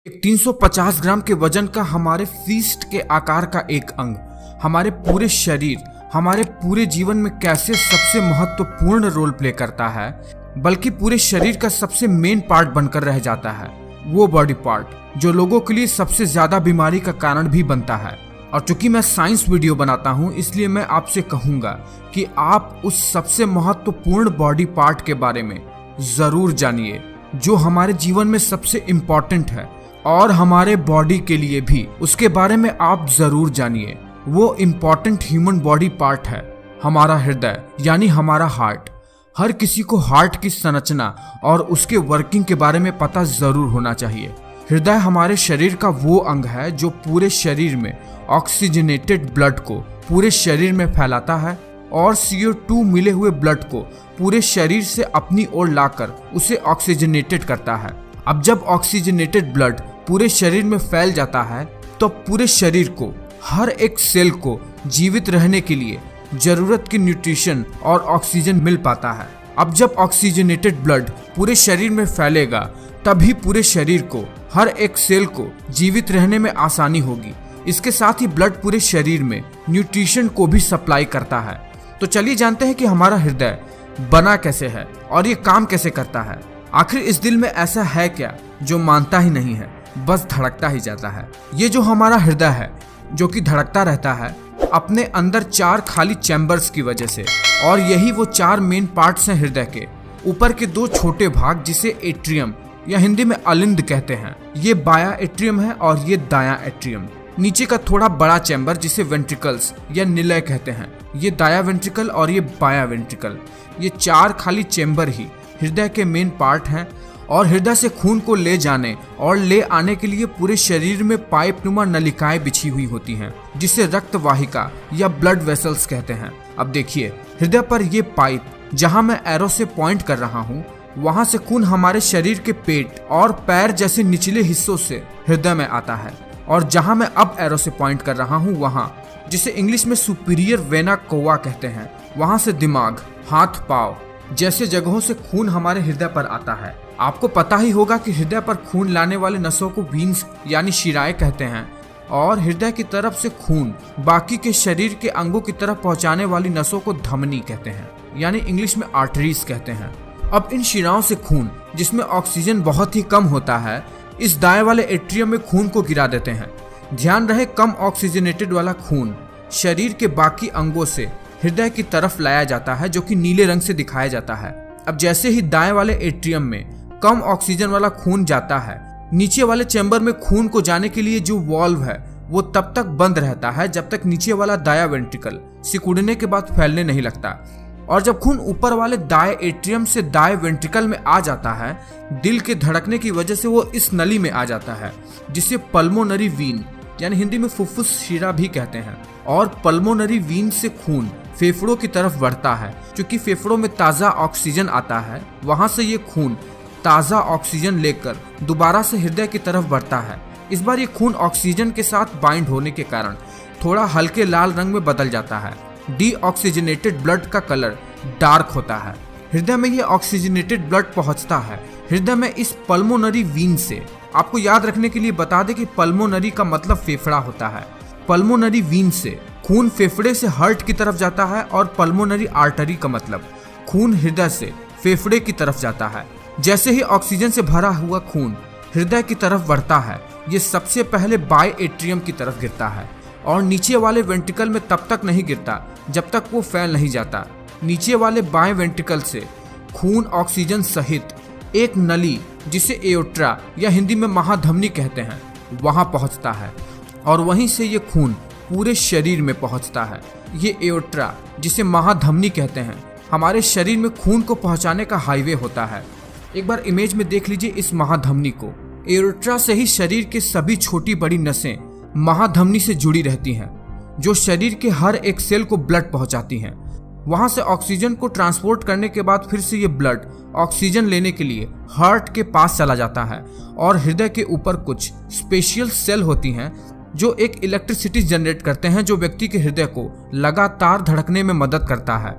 एक 350 ग्राम के वजन का हमारे फीस्ट के आकार का एक अंग हमारे पूरे शरीर, हमारे पूरे जीवन में कैसे सबसे महत्वपूर्ण रोल प्ले करता है, बल्कि पूरे शरीर का सबसे मेन पार्ट बनकर रह जाता है। वो बॉडी पार्ट जो लोगों के लिए सबसे ज्यादा बीमारी का कारण भी बनता है। और चूंकि मैं साइंस वीडियो बनाता हूं, इसलिए मैं आपसे कहूंगा कि आप उस सबसे महत्वपूर्ण बॉडी पार्ट के बारे में जरूर जानिए जो हमारे जीवन में सबसे इम्पोर्टेंट है, और हमारे बॉडी के लिए भी उसके बारे में आप जरूर जानिए। वो इम्पोर्टेंट ह्यूमन बॉडी पार्ट है हमारा हृदय, यानी हमारा हार्ट। हर किसी को हार्ट की संरचना और उसके वर्किंग के बारे में पता जरूर होना चाहिए। हृदय हमारे शरीर का वो अंग है जो पूरे शरीर में ऑक्सीजनेटेड ब्लड को पूरे शरीर में फैलाता है और CO2 मिले हुए ब्लड को पूरे शरीर से अपनी ओर लाकर उसे ऑक्सीजनेटेड करता है। अब जब ऑक्सीजनेटेड ब्लड पूरे शरीर में फैल जाता है तो पूरे शरीर को, हर एक सेल को जीवित रहने के लिए जरूरत की न्यूट्रिशन और ऑक्सीजन मिल पाता है। अब जब ऑक्सीजनेटेड ब्लड पूरे शरीर में फैलेगा तभी पूरे शरीर को, हर एक सेल को जीवित रहने में आसानी होगी। इसके साथ ही ब्लड पूरे शरीर में न्यूट्रिशन को भी सप्लाई करता है। तो चलिए जानते हैं कि हमारा हृदय बना कैसे है और ये काम कैसे करता है। आखिर इस दिल में ऐसा है क्या जो मानता ही नहीं है, बस धड़कता ही जाता है। ये जो हमारा हृदय है जो कि धड़कता रहता है अपने अंदर 4 खाली चैम्बर्स की वजह से, और यही वो 4 मेन पार्ट्स हैं हृदय के। ऊपर के 2 छोटे भाग जिसे एट्रियम या हिंदी में अलिंद कहते हैं, ये बाया एट्रियम है और ये दाया एट्रियम। नीचे का थोड़ा बड़ा चैम्बर जिसे वेंट्रिकल्स या निलय कहते हैं, ये दाया वेंट्रिकल और ये बाया वेंट्रिकल। ये 4 खाली चैम्बर ही हृदय के मेन पार्ट हैं, और हृदय से खून को ले जाने और ले आने के लिए पूरे शरीर में पाइप नुमा नलिकाएं बिछी हुई होती हैं, जिसे रक्त वाहिका या ब्लड वेसल्स कहते हैं। अब देखिए, हृदय पर ये पाइप, जहां मैं एरो से पॉइंट कर रहा हूं, वहां से खून हमारे शरीर के पेट और पैर जैसे निचले हिस्सों से हृदय में आता है, और जहां मैं अब एरो से पॉइंट कर रहा हूं, वहां, जिसे इंग्लिश में सुपीरियर वेना कोवा कहते हैं, वहां से दिमाग, हाथ पांव जैसे जगहों से खून हमारे हृदय पर आता है। आपको पता ही होगा कि हृदय पर खून लाने वाले नसों को वीन्स यानी शिराएं कहते हैं, और हृदय की तरफ से खून बाकी के शरीर के अंगों की तरफ पहुंचाने वाली नसों को धमनी कहते हैं, यानी इंग्लिश में आर्टरीज कहते हैं। अब इन शिराओं से खून, जिसमें ऑक्सीजन बहुत ही कम होता है, इस दाएं वाले एट्रियम में खून को गिरा देते हैं। ध्यान रहे, कम ऑक्सीजनेटेड वाला खून शरीर के बाकी अंगों से हृदय की तरफ लाया जाता है, जो कि नीले रंग से दिखाया जाता है। अब जैसे ही दाएं वाले एट्रियम में कम ऑक्सीजन वाला खून जाता है, नीचे वाले चैम्बर में खून को जाने के लिए जो वॉल्व है वो तब तक बंद रहता है जब तक नीचे वाला दाया वेंट्रिकल सिकुड़ने के बाद फैलने नहीं लगता। और जब खून ऊपर वाले दाएं एट्रियम से दाएं वेंट्रिकल में आ जाता है, दिल के धड़कने की वजह से वो इस नली में आ जाता है, जिसे पल्मोनरी वीन यानी हिंदी में फुफ्फुस शिरा भी कहते हैं। और पल्मोनरी वीन से खून फेफड़ों की तरफ बढ़ता है। क्योंकि फेफड़ों में ताज़ा ऑक्सीजन आता है, वहां से ये खून ताज़ा ऑक्सीजन लेकर दोबारा से हृदय की तरफ बढ़ता है। इस बार ये खून ऑक्सीजन के साथ बाइंड होने के कारण थोड़ा हल्के लाल रंग में बदल जाता है। डीऑक्सीजनेटेड ब्लड का कलर डार्क होता है। हृदय में ये ऑक्सीजनेटेड ब्लड पहुंचता है हृदय में इस पल्मोनरी वीन से। आपको याद रखने के लिए बता दें कि पल्मोनरी का मतलब फेफड़ा होता है। पल्मोनरी वीन से खून फेफड़े से हार्ट की तरफ जाता है, और पल्मोनरी आर्टरी का मतलब खून हृदय से फेफड़े की तरफ जाता है। जैसे ही ऑक्सीजन से भरा हुआ खून हृदय की तरफ बढ़ता है, ये सबसे पहले बाय एट्रियम की तरफ गिरता है, और नीचे वाले वेंट्रिकल में तब तक नहीं गिरता जब तक वो फैल नहीं जाता। नीचे वाले बाएं वेंट्रिकल से खून ऑक्सीजन सहित एक नली, जिसे एओर्टा या हिंदी में महाधमनी कहते हैं, वहां पहुंचता है, और वहीं से ये खून पूरे शरीर में पहुंचता है। ये एओर्टा, जिसे महाधमनी कहते हैं, हमारे शरीर में खून को पहुंचाने का हाईवे होता है। एक बार इमेज में देख लीजिए इस महाधमनी को। एओर्टा से ही शरीर के सभी छोटी बड़ी नसें महाधमनी से जुड़ी रहती हैं, जो शरीर के हर एक सेल को ब्लड पहुंचाती हैं। वहां से ऑक्सीजन को ट्रांसपोर्ट करने के बाद फिर से ये ब्लड ऑक्सीजन लेने के लिए हार्ट के पास चला जाता है, और हृदय के ऊपर कुछ स्पेशल सेल होती हैं जो एक इलेक्ट्रिसिटी जनरेट करते हैं, जो व्यक्ति के हृदय को लगातार धड़कने में मदद करता है।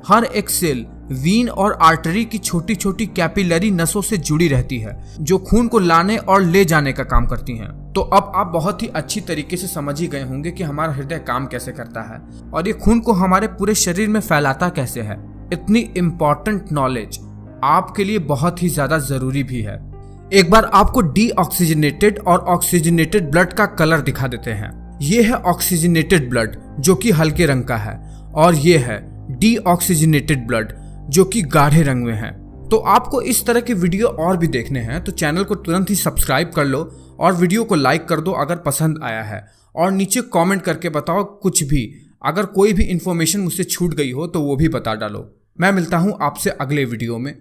हर एक सेल वीन और आर्टरी की छोटी छोटी कैपिलरी नसों से जुड़ी रहती है जो खून को लाने और ले जाने का काम करती हैं। तो अब आप बहुत ही अच्छी तरीके से समझ ही गए होंगे कि हमारा हृदय काम कैसे करता है और ये खून को हमारे पूरे शरीर में फैलाता कैसे है। इतनी इम्पोर्टेंट नॉलेज आपके लिए बहुत ही ज्यादा जरूरी भी है। एक बार आपको डीऑक्सीजनेटेड और ऑक्सीजनेटेड ब्लड का कलर दिखा देते हैं। ये है ऑक्सीजनेटेड ब्लड जो कि हल्के रंग का है और ये है डीऑक्सीजनेटेड ब्लड जो कि गाढ़े रंग में है। तो आपको इस तरह के वीडियो और भी देखने हैं तो चैनल को तुरंत ही सब्सक्राइब कर लो और वीडियो को लाइक कर दो अगर पसंद आया है, और नीचे कमेंट करके बताओ कुछ भी, अगर कोई भी इंफॉर्मेशन मुझसे छूट गई हो तो वो भी बता डालो। मैं मिलता हूँ आपसे अगले वीडियो में।